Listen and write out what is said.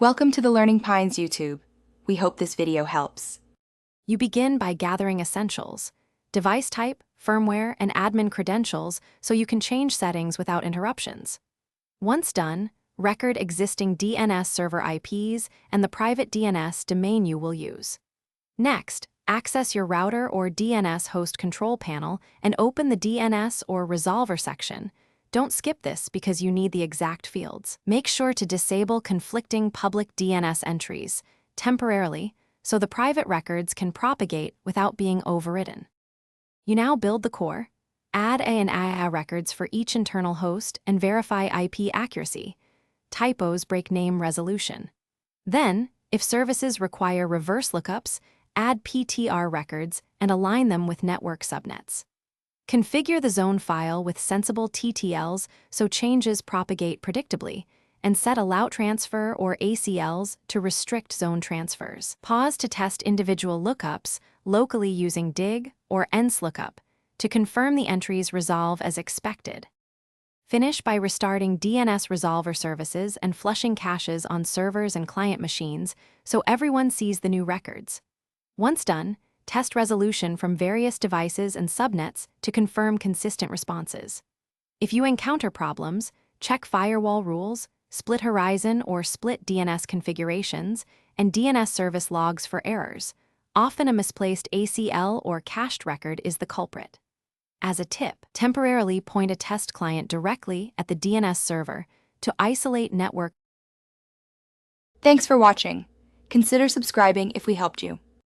Welcome to the Learning Pines YouTube. We hope this video helps. You begin by gathering essentials, device type, firmware, and admin credentials so you can change settings without interruptions. Once done, record existing DNS server IPs and the private DNS domain you will use. Next, access your router or DNS host control panel and open the DNS or resolver section. Don't skip this because you need the exact fields. Make sure to disable conflicting public DNS entries temporarily so the private records can propagate without being overridden. You now build the core, add A and AA records for each internal host and verify IP accuracy, typos break name resolution. Then, if services require reverse lookups, add PTR records and align them with network subnets. Configure the zone file with sensible TTLs so changes propagate predictably, and set allow transfer or ACLs to restrict zone transfers. Pause to test individual lookups locally using dig or enslookup to confirm the entries resolve as expected. Finish by restarting DNS resolver services and flushing caches on servers and client machines so everyone sees the new records. Once done, test resolution from various devices and subnets to confirm consistent responses. If you encounter problems, check firewall rules, split horizon or split DNS configurations, and DNS service logs for errors. Often a misplaced ACL or cached record is the culprit. As a tip, temporarily point a test client directly at the DNS server to isolate network. Thanks for watching. Consider subscribing if we helped you.